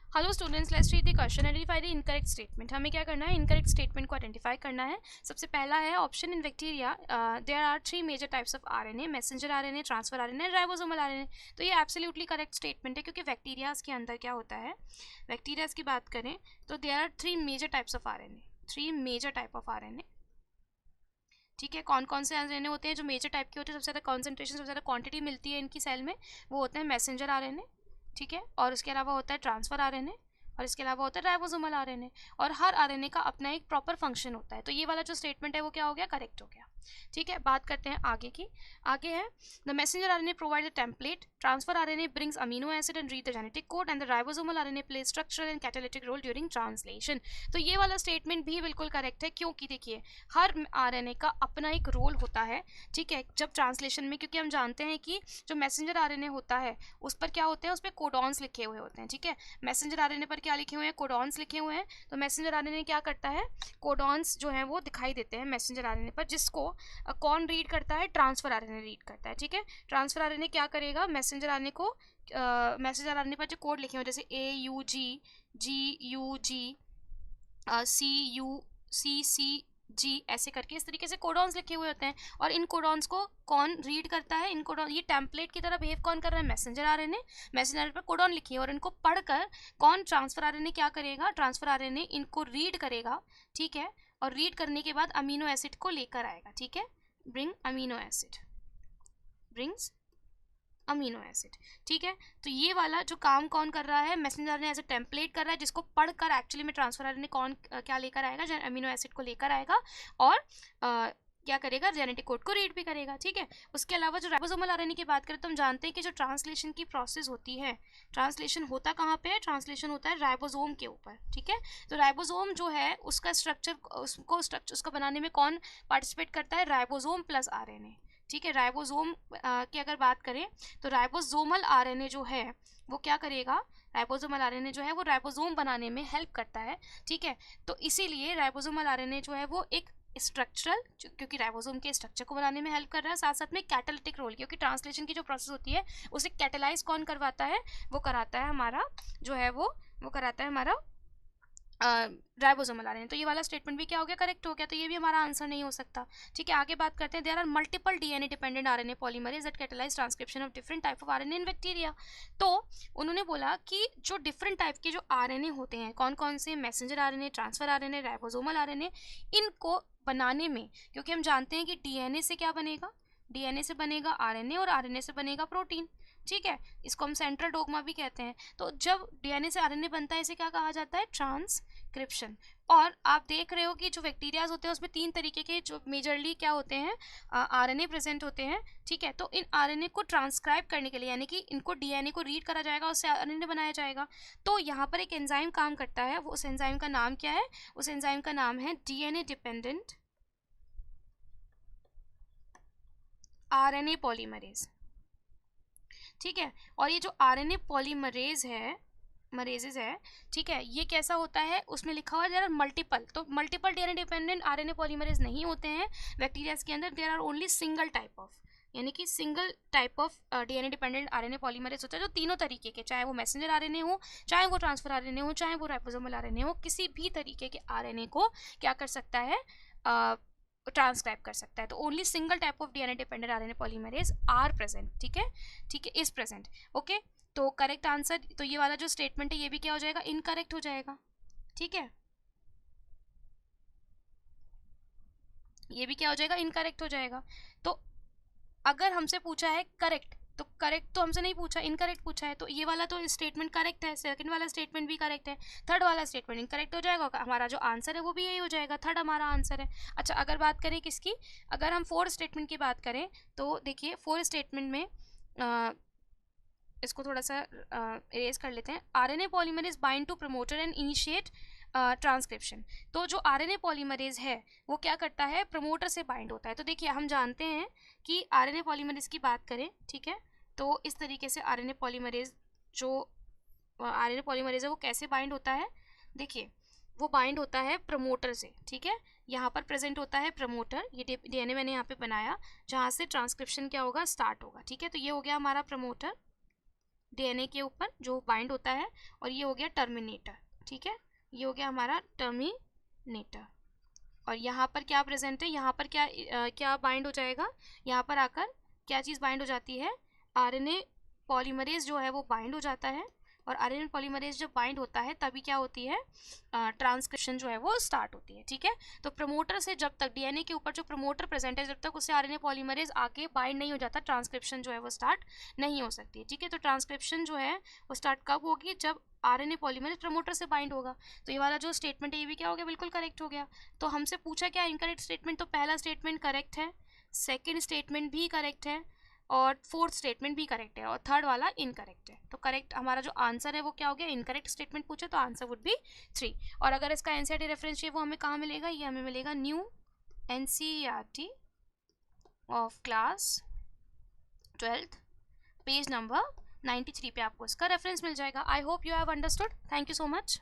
Hello students, let's read the question. Identify the incorrect statement. हमें क्या करना है, इनकरेक्ट स्टेटमेंट को आइडेंटिफाई करना है। सबसे पहला है option in bacteria there are 3 major types of RNA, messenger RNA, transfer RNA, ribosomal RNA. तो ये एब्सोल्युटली करेक्ट स्टेटमेंट है, क्योंकि बैक्टीरियाज के अंदर क्या होता है, बैक्टीरियाज की बात करें तो there are 3 major types of RNA, 3 major type of RNA. ठीक है, कौन कौन से आरएनए होते हैं जो मेजर टाइप के होते हैं, सबसे ज़्यादा कॉन्सेंट्रेशन, सबसे ज़्यादा क्वांटिटी मिलती है इनकी सेल में, वो होते हैं मैसेंजर आरएनए। ठीक है, और उसके अलावा होता है ट्रांसफर आरएनए, और इसके अलावा होता है राइबोसोमल आरएनए। और हर आरएनए का अपना एक प्रॉपर फंक्शन होता है। तो ये वाला जो स्टेटमेंट है वो क्या हो गया, करेक्ट हो गया। ठीक है, बात करते हैं आगे की। आगे है the messenger RNA provide the template, transfer RNA brings amino acid and read the genetic code, and the ribosomal RNA play structural and catalytic role during translation. तो ये वाला स्टेटमेंट भी बिल्कुल करेक्ट है, क्योंकि देखिए हर आरएनए का अपना एक रोल होता है। ठीक है, जब ट्रांसलेशन में, क्योंकि हम जानते हैं कि जो मैसेंजर आरएनए होता है उस पर क्या होते हैं, उस पर कोडॉन्स लिखे हुए होते हैं। ठीक है, मैसेंजर आरएनए पर क्या लिखे हुए हैं, कोडॉन्स लिखे हुए हैं। तो मैसेंजर आरएनए क्या करता है, कोडॉन्स जो है वो दिखाई देते हैं मैसेंजर आरएनए पर, जिसको कौन रीड करता है, ट्रांसफर आरएनए रीड करता है। ठीक है, ट्रांसफर आरएनए क्या करेगा, मैसेंजर आरएनए को मैसेंजर आरएनए पर जो कोड लिखे हुए जैसे AUG, GUG, CUCCG, ऐसे करके इस तरीके से कोडॉन्स लिखे हुए होते हैं। और इन कोडॉन्स को कौन रीड करता है, इन कोडॉन, ये टेम्पलेट की तरह बिहेव कौन कर रहा है, मैसेंजर आरएनए। मैसेंजर आरएनए पर कोडॉन लिखी है और इनको पढ़कर कौन, ट्रांसफर आरएनए क्या करेगा, ट्रांसफर आरएनए इनको रीड करेगा। ठीक है, और रीड करने के बाद अमीनो एसिड को लेकर आएगा। ठीक है, bring amino acid, brings amino acid. ठीक है, तो ये वाला जो काम कौन कर रहा है, messenger RNA as a template कर रहा है, जिसको पढ़कर एक्चुअली में ट्रांसफर आरएनए कौन क्या लेकर आएगा, अमीनो एसिड को लेकर आएगा और क्या करेगा, जेनेटिक कोड को रीड भी करेगा। ठीक है, उसके अलावा जो राइबोसोमल आरएनए की बात करें तो हम जानते हैं कि जो ट्रांसलेशन की प्रोसेस होती है, ट्रांसलेशन होता कहाँ पे है, ट्रांसलेशन होता है राइबोसोम के ऊपर। ठीक है, तो राइबोसोम जो है उसका स्ट्रक्चर, उसको बनाने में कौन पार्टिसिपेट करता है, राइबोसोम प्लस आरएनए। ठीक है, राइबोसोम की अगर बात करें तो राइबोसोमल आरएनए जो है वो क्या करेगा, राइबोसोमल आरएनए जो है वो राइबोसोम बनाने में हेल्प करता है। ठीक है, तो इसीलिए राइबोसोमल आरएनए जो है वो एक स्ट्रक्चरल, क्योंकि राइबोसोम के स्ट्रक्चर को बनाने में हेल्प कर रहा है, साथ साथ में कैटालिटिक रोल, क्योंकि ट्रांसलेशन की जो प्रोसेस होती है उसे कैटेलाइज कौन करवाता है, वो कराता है हमारा जो है वो कराता है हमारा राइबोसोमल आरएनए। तो ये वाला स्टेटमेंट भी क्या हो गया, करेक्ट हो गया। तो ये भी हमारा आंसर नहीं हो सकता। ठीक है, आगे बात करते हैं। There are multiple DNA dependent RNA polymerase that catalyse transcription of different type of RNA in bacteria. तो उन्होंने बोला कि जो डिफरेंट टाइप के जो आरएनए होते हैं, कौन कौन से, messenger RNA, transfer RNA, ribosomal RNA, इनको बनाने में, क्योंकि हम जानते हैं कि डीएनए से क्या बनेगा, डीएनए से बनेगा आरएनए और आरएनए से बनेगा प्रोटीन। ठीक है, इसको हम सेंट्रल डोग्मा भी कहते हैं। तो जब डीएनए से आरएनए बनता है इसे क्या कहा जाता है, ट्रांसक्रिप्शन। और आप देख रहे हो कि जो बैक्टीरियाज होते हैं उसमें 3 तरीके के जो मेजरली क्या होते हैं, आरएनए प्रेजेंट होते हैं। ठीक है, तो इन आरएनए को ट्रांसक्राइब करने के लिए, यानी कि इनको डीएनए को रीड करा जाएगा, उससे आरएनए बनाया जाएगा। तो यहाँ पर एक एंजाइम काम करता है, वो उस एंजाइम का नाम क्या है, उस एंजाइम का नाम है डीएनए डिपेंडेंट आरएनए पॉलीमरेज। ठीक है, और ये जो आरएनए पॉलीमरेज है, मरेजेस है, ठीक है, ये कैसा होता है, उसमें लिखा हुआ है देयर आर मल्टीपल। तो multiple DNA dependent RNA polymerase नहीं होते हैं बैक्टीरियाज के अंदर, there are only single type of, यानी कि single type of DNA dependent RNA polymerase होता है, जो तीनों तरीके के, चाहे वो मैसेंजर आरएनए हो, चाहे वो ट्रांसफर आरएनए हो, चाहे वो राइबोसोमल आरएनए हो, किसी भी तरीके के आरएनए को क्या कर सकता है, ट्रांसक्राइब कर सकता है। तो only single type of DNA dependent RNA polymerase are present. ठीक है, ठीक है, इज प्रेजेंट। ओके, तो करेक्ट आंसर, तो ये वाला जो स्टेटमेंट है ये भी क्या हो जाएगा, इनकरेक्ट हो जाएगा। ठीक है, ये भी क्या हो जाएगा, इनकरेक्ट हो जाएगा। तो अगर हमसे पूछा है करेक्ट, तो करेक्ट तो हमसे नहीं पूछा, इनकरेक्ट पूछा है। तो ये वाला तो स्टेटमेंट करेक्ट है, सेकंड वाला स्टेटमेंट भी करेक्ट है, थर्ड वाला स्टेटमेंट इनकरेक्ट हो जाएगा, हमारा जो आंसर है वो भी यही हो जाएगा, थर्ड हमारा आंसर है। अच्छा, अगर बात करें किसकी, अगर हम फोर्थ स्टेटमेंट की बात करें तो देखिए फोर्थ स्टेटमेंट में इसको थोड़ा सा इरेज कर लेते हैं। RNA polymerase bind to promoter and initiate transcription. तो जो आरएनए पॉलीमरेज है वो क्या करता है, प्रमोटर से बाइंड होता है। तो देखिए हम जानते हैं कि आरएनए पॉलीमरेज की बात करें, ठीक है, तो इस तरीके से आरएनए पॉलीमरेज है वो कैसे बाइंड होता है, देखिए वो बाइंड होता है प्रमोटर से। ठीक है, यहाँ पर प्रेजेंट होता है प्रमोटर, ये डीएनए मैंने यहाँ पे बनाया जहाँ से ट्रांसक्रिप्शन क्या होगा, स्टार्ट होगा। ठीक है, तो ये हो गया हमारा प्रमोटर। डीएनए के ऊपर जो बाइंड होता है, और ये हो गया टर्मिनेटर, ठीक है, ये हो गया हमारा टर्मिनेटर। और यहाँ पर क्या प्रेजेंट है, यहाँ पर क्या बाइंड हो जाएगा, यहाँ पर आकर क्या चीज़ बाइंड हो जाती है, आरएनए पॉलीमरेज जो है वो बाइंड हो जाता है। और आरएनए पॉलीमरेज जब बाइंड होता है तभी क्या होती है, ट्रांसक्रिप्शन जो है वो स्टार्ट होती है, ठीक है। तो प्रमोटर से जब तक डीएनए के ऊपर जो प्रमोटर प्रेजेंट है, जब तक उससे आरएनए पॉलीमरेज आके बाइंड नहीं हो जाता, ट्रांसक्रिप्शन जो है वो स्टार्ट नहीं हो सकती, ठीक है। तो ट्रांसक्रिप्शन जो है वो स्टार्ट कब होगी, जब आरएनए पॉलीमरेज प्रमोटर से बाइंड होगा। तो ये वाला जो स्टेटमेंट है ये भी क्या हो गया, बिल्कुल करेक्ट हो गया। तो हमसे पूछा क्या इनकरेक्ट स्टेटमेंट, तो पहला स्टेटमेंट करेक्ट है, सेकेंड स्टेटमेंट भी करेक्ट है, और फोर्थ स्टेटमेंट भी करेक्ट है, और थर्ड वाला इनकरेक्ट है। तो करेक्ट हमारा जो आंसर है वो क्या हो गया, इनकरेक्ट स्टेटमेंट पूछे तो आंसर वुड बी 3। और अगर इसका एनसीईआरटी रेफरेंस चाहिए वो हमें कहाँ मिलेगा, ये हमें मिलेगा new NCERT of class 12th page number 93 पे आपको इसका रेफरेंस मिल जाएगा। I hope you have understood. Thank you so much.